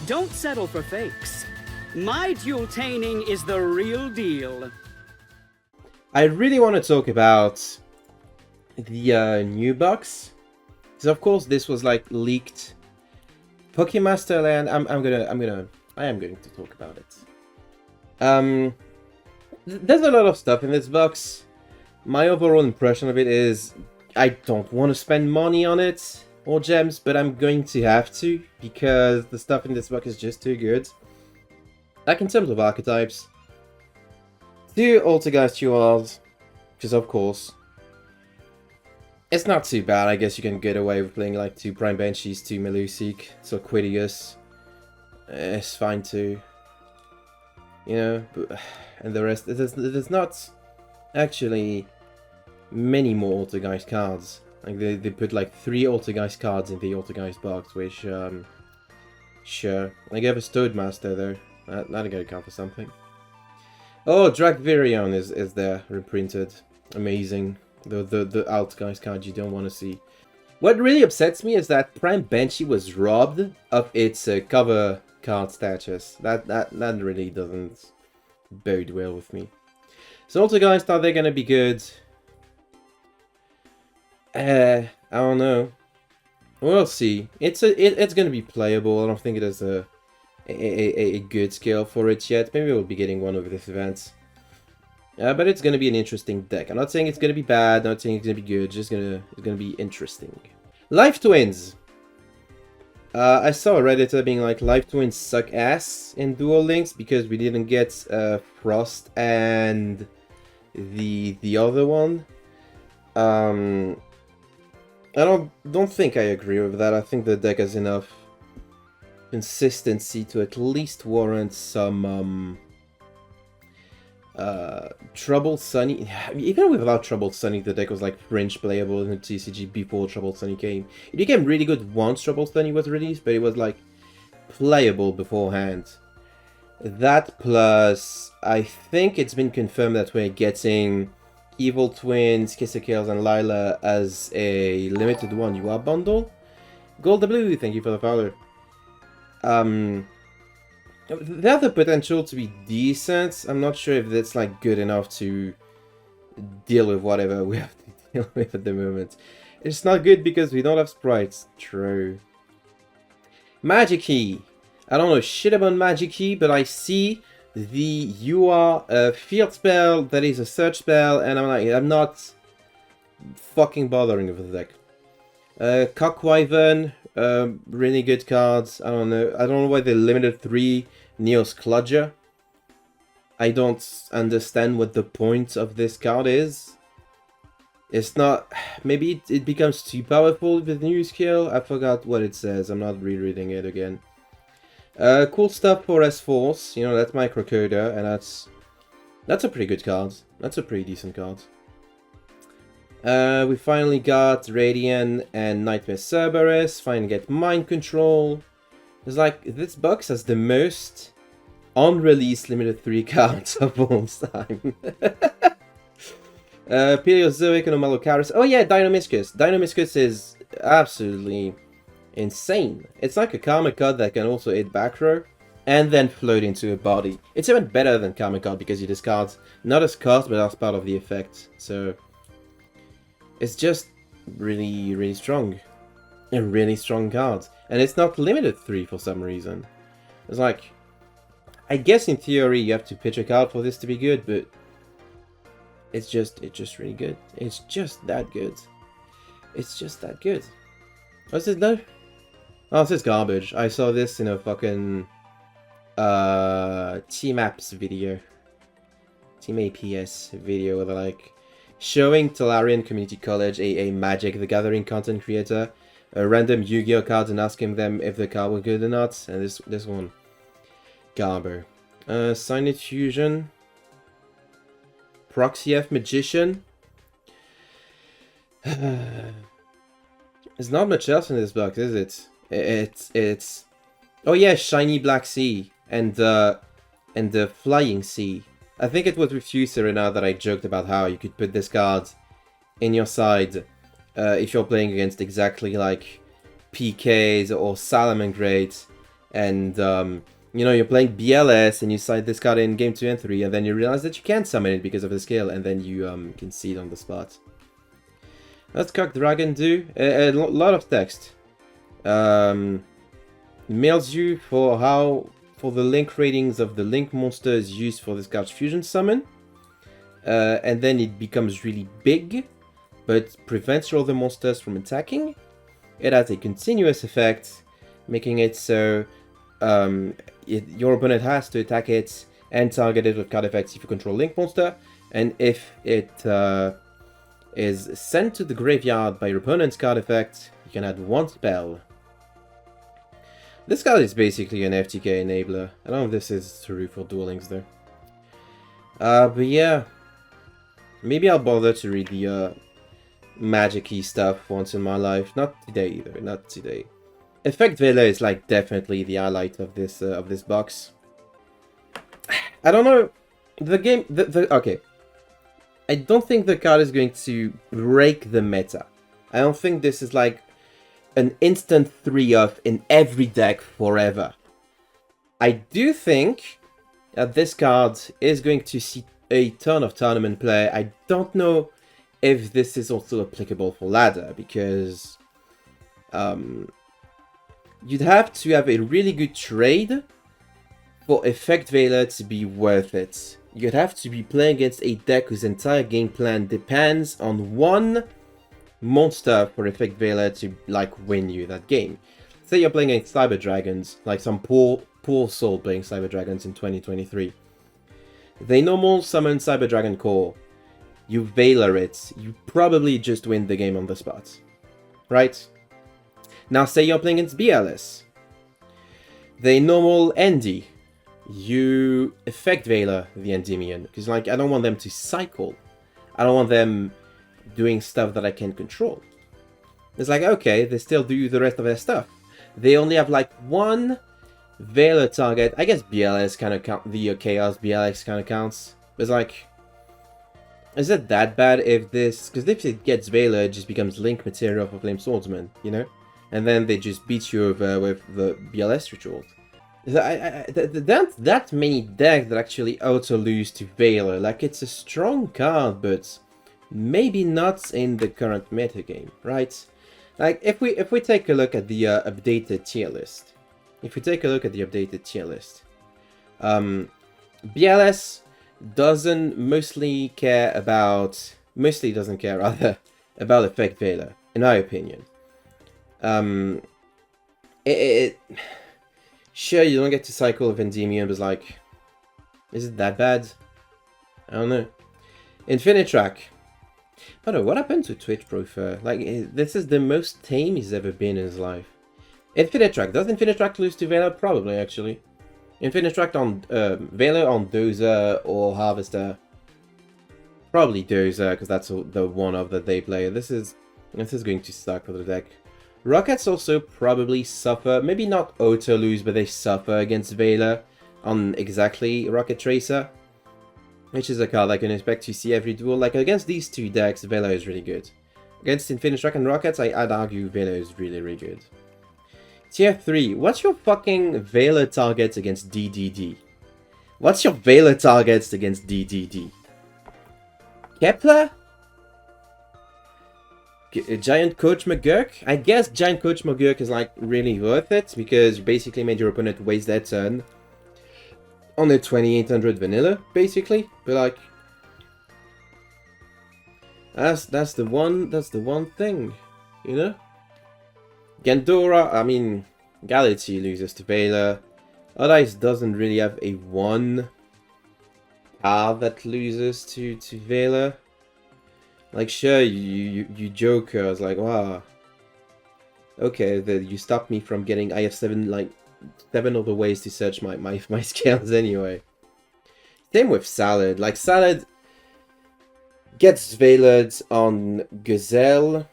Don't settle for fakes. My dual-taining is the real deal. I really want to talk about the new box, because of course this was like leaked. Pokemaster Land. I am going to talk about it. There's a lot of stuff in this box. My overall impression of it is I don't want to spend money on it or gems, but I'm going to have to because the stuff in this box is just too good. Like in terms of archetypes, 2 Altergeist Duels, because of course, it's not too bad. I guess you can get away with playing like 2 Prime Banshees, 2 Melusik, so Quidius. It's fine too. You know, but, and the rest, there's not actually many more Altergeist cards. Like they put like 3 Altergeist cards in the Altergeist box, which, sure. I gave a Toadmaster though. That gotta count for something. Oh, Dragvirion is there, reprinted. Amazing. The Altergeist card you don't want to see. What really upsets me is that Prime Banshee was robbed of its cover card status. That really doesn't bode well with me. So Altergeist, are they gonna be good? I don't know. We'll see. It's gonna be playable. I don't think it has a good scale for it yet. Maybe we'll be getting one over this event. But it's gonna be an interesting deck. I'm not saying it's gonna be bad. Not saying it's gonna be good. It's gonna be interesting. Life Twins. I saw a Redditor being like, Life Twins suck ass in Duel Links because we didn't get Frost and the other one. I don't think I agree with that. I think the deck has enough consistency to at least warrant some Troubled Sunny. Even without Troubled Sunny, the deck was like fringe playable in the TCG before Troubled Sunny came. It became really good once Troubled Sunny was released, but it was like playable beforehand. That plus, I think it's been confirmed that we're getting Evil Twins, Kissekales, and Lila as a limited one UR bundle. Gold the Blue, thank you for the follow. They have the potential to be decent. I'm not sure if that's like good enough to deal with whatever we have to deal with at the moment. It's not good because we don't have sprites. True. Magikey. I don't know shit about Magikey, but I see the UR field spell that is a search spell, and I'm like, I'm not fucking bothering with the deck. Cockwyvern. Really good cards. I don't know why they limited 3 Neos Cludger. I don't understand what the point of this card is. It's not... Maybe it becomes too powerful with the new skill. I forgot what it says. I'm not rereading it again. Cool stuff for S-Force. You know, that's Microcoder, and that's a pretty good card. That's a pretty decent card. We finally got Radiant and Nightmare Cerberus. Finally get Mind Control. It's like, this box has the most unreleased limited 3 cards of all time. Paleozoic and Omalocaris. Oh yeah, Dinomiscus. Dinomiscus is absolutely insane. It's like a Karma card that can also hit back row and then float into a body. It's even better than Karma card because you discard not as cost but as part of the effect. So it's just really, really strong. A really strong card. And it's not limited 3 for some reason. It's like, I guess in theory you have to pitch a card for this to be good, but it's just really good. It's just that good. It's just that good. What's this though? Oh, this is garbage. I saw this in a fucking Team Apps video. Team APS video where they're like showing Talarian Community College a Magic the Gathering content creator a random Yu-Gi-Oh cards and asking them if the card was good or not. And this one, Garber. Signet Fusion. Proxy F Magician. There's not much else in this box, is it? It's oh yeah, Shiny Black Sea and the Flying Sea. I think it was with you, Serena, that I joked about how you could put this card in your side if you're playing against exactly like PKs or Salamangreat, and you know, you're playing BLS and you side this card in game 2 and 3, and then you realize that you can't summon it because of the skill, and then you concede on the spot. Let's Cock Dragon do a lot of text. Mails you for the link ratings of the link monsters used for this card's fusion summon, and then it becomes really big, but prevents your other monsters from attacking. It has a continuous effect, making it so your opponent has to attack it and target it with card effects if you control Link Monster, and if it is sent to the graveyard by your opponent's card effect, you can add 1 spell. This card is basically an FTK enabler. I don't know if this is true for Duel Links though. But yeah, maybe I'll bother to read the magikey stuff once in my life. Not today either, not today. Effect Vela is like definitely the highlight of this box. I don't know, the game, okay. I don't think the card is going to break the meta. I don't think this is like an instant 3-off in every deck forever. I do think that this card is going to see a ton of tournament play. I don't know if this is also applicable for ladder, because you'd have to have a really good trade for Effect Vela to be worth it. You'd have to be playing against a deck whose entire game plan depends on one monster for Effect Vela to, like, win you that game. Say you're playing against Cyber Dragons, like some poor soul playing Cyber Dragons in 2023. They normal summon Cyber Dragon Core. You Vela it, you probably just win the game on the spot. Right? Now say you're playing against BLS. They normal Endy. You Effect Vela the Endymion, because like I don't want them to cycle. I don't want them doing stuff that I can't control. It's like, okay, they still do the rest of their stuff. They only have like one Vela target. I guess BLS kind of count, the Chaos BLX kind of counts. It's like, is it that bad if this, because if it gets Vela, it just becomes Link material for Flame Swordsman, you know? And then they just beat you over with the BLS rituals. That many decks that actually auto-lose to Vela. Like, it's a strong card, but maybe not in the current metagame, right? Like, if we take a look at the updated tier list. BLS doesn't mostly care about... Mostly doesn't care, rather, about Effect Vela, in my opinion. Sure, you don't get to cycle with Endymion, but like, is it that bad? I don't know. Infinitrack. I don't know, what happened to Twitch Profile? Like, this is the most tame he's ever been in his life. Infinitrack. Does Infinitrack lose to Vela? Probably, actually. Infinitrack on Vela on Dozer or Harvester. Probably Dozer, because that's the one of that they play. This is going to suck for the deck. Rockets also probably suffer, maybe not auto-lose, but they suffer against Vela on exactly Rocket Tracer, which is a card I can expect to see every duel. Like, against these two decks, Vela is really good. Against Infinitrack and Rockets, I'd argue Vela is really, really good. Tier 3, what's your fucking Vela targets against DDD? What's your Vela targets against DDD? Kepler? Giant Coach McGurk? I guess Giant Coach McGurk is like really worth it, because you basically made your opponent waste their turn on a 2800 vanilla, basically. But like, that's the one thing, you know? Gandora, I mean, Galaxy loses to Vela. Archetypes doesn't really have a one card that loses to Vela. Like, sure, you Joker, I was like, wow. Okay, you stopped me from getting... I have seven other ways to search my scales anyway. Same with Salad. Like, Salad gets Veiled on Gazelle,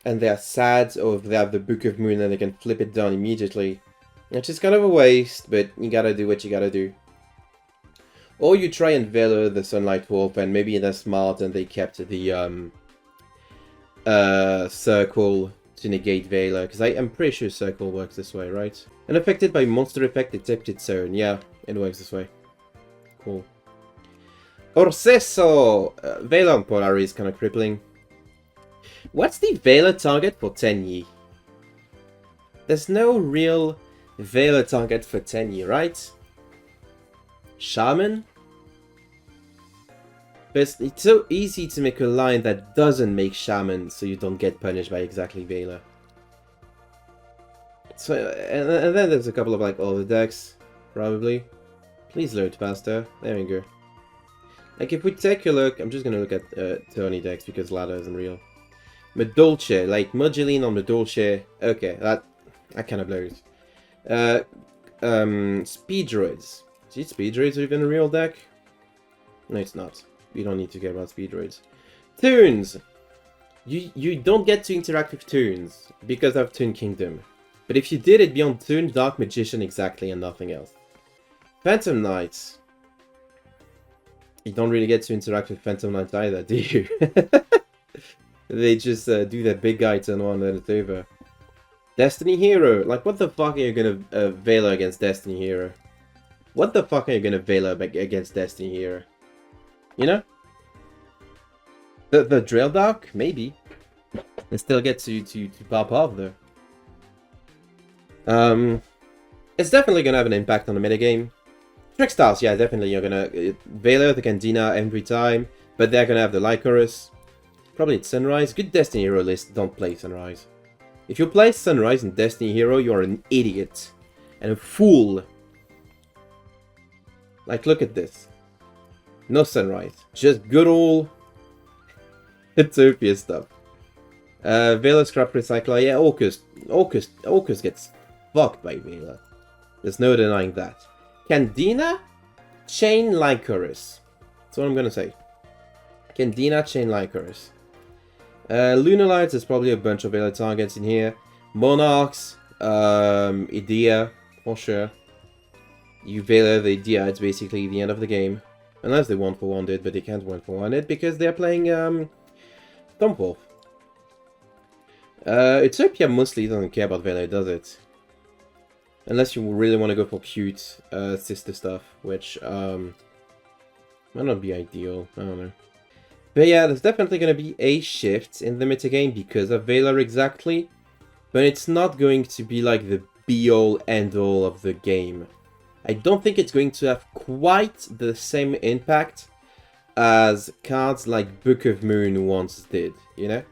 and they're sad, or if they have the Book of Moon and they can flip it down immediately. Which is kind of a waste, but you gotta do what you gotta do. Or you try and Vela the Sunlight Wolf, and maybe they're smart and they kept the circle to negate Veiler, because I'm pretty sure Circle works this way, right? Unaffected by monster effect except its own. Yeah, it works this way. Cool. Orseso! Veiler on Polari is kind of crippling. What's the Veiler target for Tenyi? There's no real Veiler target for Tenyi, right? Shaman? But it's so easy to make a line that doesn't make Shaman, so you don't get punished by exactly Veiler. So, and then there's a couple of like other decks, probably. Please load faster. There we go. Like if we take a look, I'm just gonna look at Tony decks because ladder isn't real. Medolce, like Moduline on Medolce. Okay, that kind of blows. Speed Droids. Is Speed Droids even a real deck? No, it's not. We don't need to care about Speed Droids. Toons! You don't get to interact with Toons because of Toon Kingdom. But if you did, it'd be on Toon Dark Magician exactly and nothing else. Phantom Knights. You don't really get to interact with Phantom Knights either, do you? They just do their big guy turn on and it's over. Destiny Hero. Like, what the fuck are you gonna Veiler against Destiny Hero? What the fuck are you gonna Veiler against Destiny Hero? You know? The Drill Dark? Maybe. And still get to pop off though. It's definitely gonna have an impact on the metagame. Trickstars, yeah, definitely you're gonna Veiler the Candina every time, but they're gonna have the Lycoris. Probably it's Sunrise. Good Destiny Hero list, don't play Sunrise. If you play Sunrise in Destiny Hero, you're an idiot. And a fool. Like, look at this. No Sunrise. Just good old Utopia stuff. Veiler Scrap Recycler. Yeah, Orcus gets fucked by Veiler. There's no denying that. Candina? Chain Lycoris. That's what I'm gonna say. Candina, Chain Lycoris. Lunar Lights, there's probably a bunch of Veiler targets in here. Monarchs, Idea, for sure. You Veiler the Idea, it's basically the end of the game. Unless they 1-for-1 it, but they can't 1-for-1 it because they're playing Thumpwolf. Utopia mostly doesn't care about Veiler, does it? Unless you really want to go for cute sister stuff, which might not be ideal, I don't know. But yeah, there's definitely going to be a shift in the metagame because of Veiler exactly. But it's not going to be like the be-all, end-all of the game. I don't think it's going to have quite the same impact as cards like Book of Moon once did, you know?